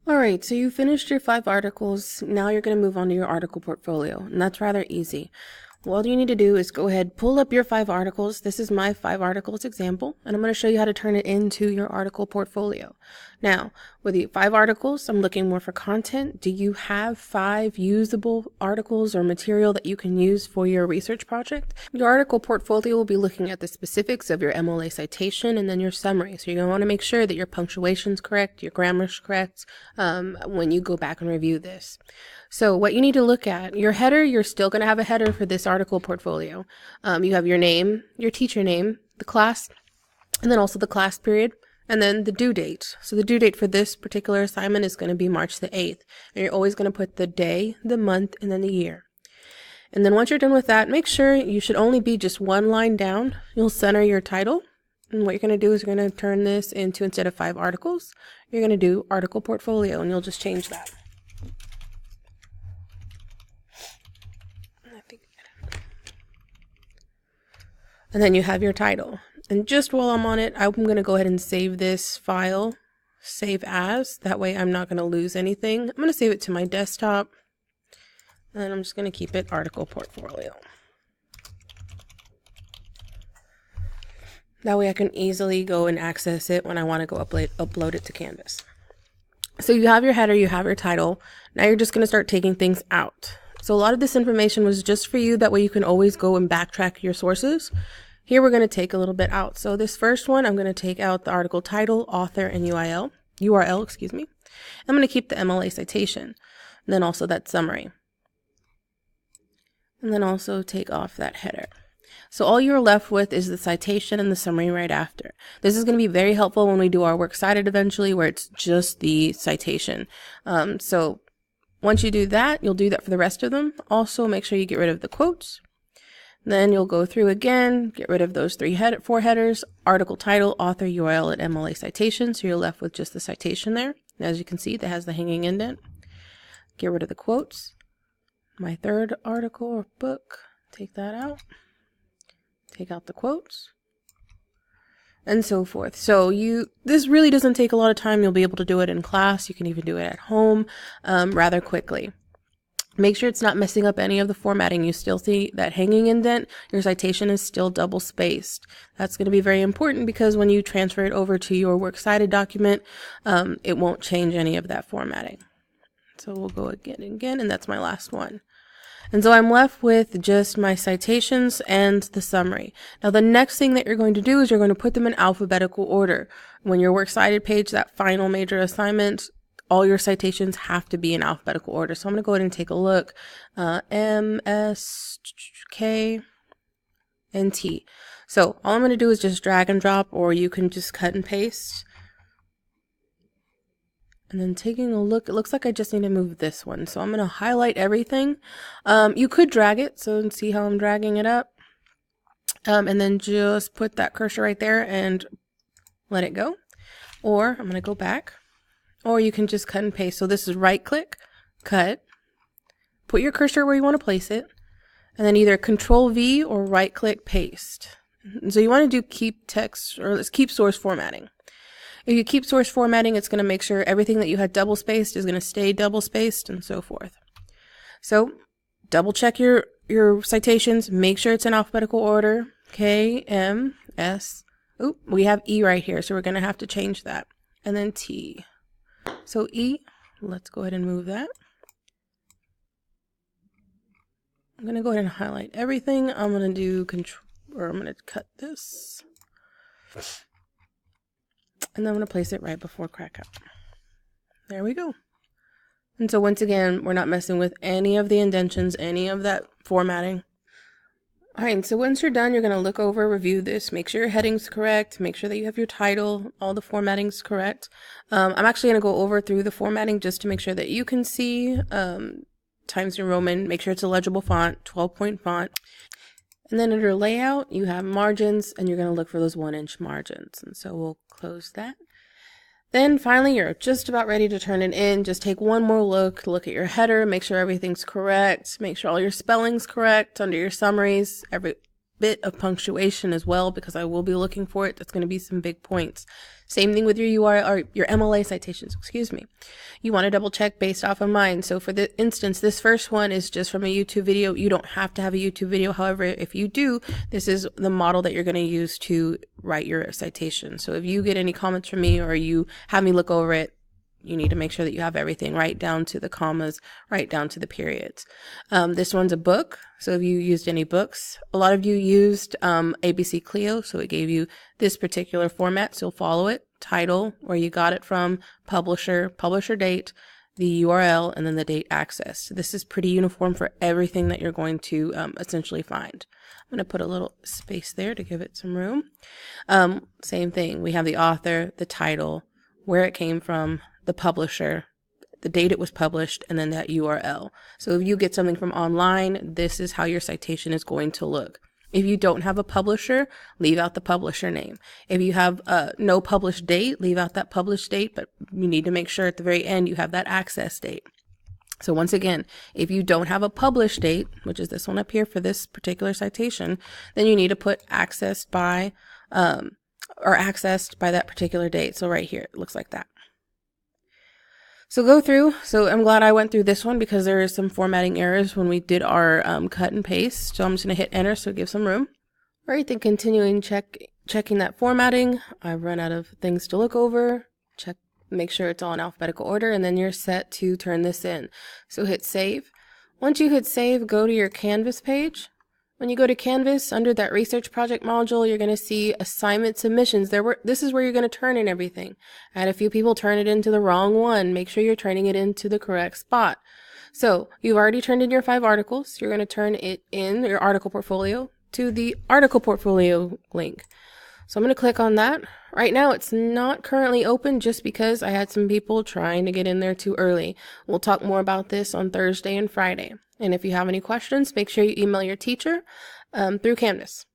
All right, so you finished your 5 articles. Now you're going to move on to your article portfolio, and that's rather easy. All you need to do is go ahead, pull up your 5 articles. This is my 5 articles example, and I'm going to show you how to turn it into your article portfolio. Now, with the 5 articles, I'm looking more for content. Do you have 5 usable articles or material that you can use for your research project? Your article portfolio will be looking at the specifics of your MLA citation and then your summary. So you're going to want to make sure that your punctuation's correct, your grammar's correct, when you go back and review this. So what you need to look at, your header, you're still going to have a header for this article portfolio. You have your name, your teacher name, the class, and then also the class period, and then the due date. So the due date for this particular assignment is going to be March the 8th. And you're always going to put the day, the month, and then the year. And then once you're done with that, make sure you should only be just one line down. You'll center your title. And what you're going to do is you're going to turn this into, instead of 5 articles, you're going to do article portfolio, and you'll just change that. And then you have your title. And just while I'm on it, I'm going to go ahead and save this file, save as. That way I'm not going to lose anything. I'm going to save it to my desktop. And I'm just going to keep it article portfolio. That way I can easily go and access it when I want to go upload it to Canvas. So you have your header, you have your title. Now you're just going to start taking things out. So a lot of this information was just for you. That way you can always go and backtrack your sources. Here we're going to take a little bit out. So this first one, I'm going to take out the article title, author, and URL, excuse me. I'm going to keep the MLA citation, and then also that summary. And then also take off that header. So all you're left with is the citation and the summary right after. This is going to be very helpful when we do our works cited eventually, where it's just the citation. So once you do that, you'll do that for the rest of them. Also, make sure you get rid of the quotes. Then you'll go through again, get rid of those 4 headers, article title, author, URL, and MLA citation. So you're left with just the citation there. And as you can see, that has the hanging indent. Get rid of the quotes. My 3rd article or book, take that out. Take out the quotes. And so forth. So this really doesn't take a lot of time. You'll be able to do it in class. You can even do it at home rather quickly. Make sure it's not messing up any of the formatting. You still see that hanging indent. Your citation is still double spaced. That's going to be very important because when you transfer it over to your works cited document, it won't change any of that formatting. So we'll go again and again, and that's my last one. And so I'm left with just my citations and the summary. Now the next thing that you're going to do is you're going to put them in alphabetical order. When your works cited page, that final major assignment, all your citations have to be in alphabetical order. So I'm going to go ahead and take a look. M, S, K, and T. So all I'm going to do is just drag and drop, or you can just cut and paste. And then taking a look, it looks like I just need to move this one. So I'm going to highlight everything. You could drag it, so see how I'm dragging it up. And then just put that cursor right there and let it go. Or I'm going to go back. Or you can just cut and paste. So this is right click, cut, put your cursor where you want to place it, and then either Control V or right click paste. And so you want to do keep text, or let's keep source formatting. If you keep source formatting, it's going to make sure everything that you had double spaced is going to stay double spaced and so forth. So double check your citations, make sure it's in alphabetical order. K, M, S. Oop, we have E right here, so we're going to have to change that. And then T. So E, let's go ahead and move that. I'm going to go ahead and highlight everything. I'm going to do I'm going to cut this. And then I'm going to place it right before crack out. There we go. And so once again, we're not messing with any of the indentions, any of that formatting. All right, so once you're done, you're going to look over, review this, make sure your heading's correct, make sure that you have your title, all the formatting's correct. I'm actually going to go over through the formatting just to make sure that you can see Times New Roman, make sure it's a legible font, 12-point font. And then under layout, you have margins, and you're going to look for those 1-inch margins. And so we'll close that. Then finally, you're just about ready to turn it in. Just take one more look at your header, make sure everything's correct, make sure all your spelling's correct under your summaries, every bit of punctuation as well, because I will be looking for it. That's going to be some big points. Same thing with your URL or your MLA citations, excuse me. You want to double check based off of mine. So for the instance, this first one is just from a YouTube video. You don't have to have a YouTube video. However, if you do, this is the model that you're going to use to write your citation. So if you get any comments from me or you have me look over it, you need to make sure that you have everything right down to the commas, right down to the periods. This one's a book. So if you used any books, a lot of you used ABC Clio. So it gave you this particular format. So follow it, title, where you got it from, publisher, publisher date, the URL, and then the date accessed. This is pretty uniform for everything that you're going to essentially find. I'm going to put a little space there to give it some room. Same thing. We have the author, the title, where it came from, the publisher, the date it was published, and then that URL. So if you get something from online, this is how your citation is going to look. If you don't have a publisher, leave out the publisher name. If you have no published date, leave out that published date, but you need to make sure at the very end you have that access date. So once again, if you don't have a published date, which is this one up here for this particular citation, then you need to put accessed by or accessed by that particular date. So right here, it looks like that. So go through. So I'm glad I went through this one because there is some formatting errors when we did our cut and paste. So I'm just going to hit enter so give some room. All right, then continuing checking that formatting. I've run out of things to look over. Make sure it's all in alphabetical order, and then you're set to turn this in. So hit save. Once you hit save, go to your Canvas page. When you go to Canvas, under that research project module, you're going to see assignment submissions. This is where you're going to turn in everything. I had a few people turn it into the wrong one. Make sure you're turning it into the correct spot. So you've already turned in your 5 articles. You're going to turn it in your article portfolio to the article portfolio link. So I'm going to click on that. Right now it's not currently open just because I had some people trying to get in there too early. We'll talk more about this on Thursday and Friday. And if you have any questions, make sure you email your teacher through Canvas.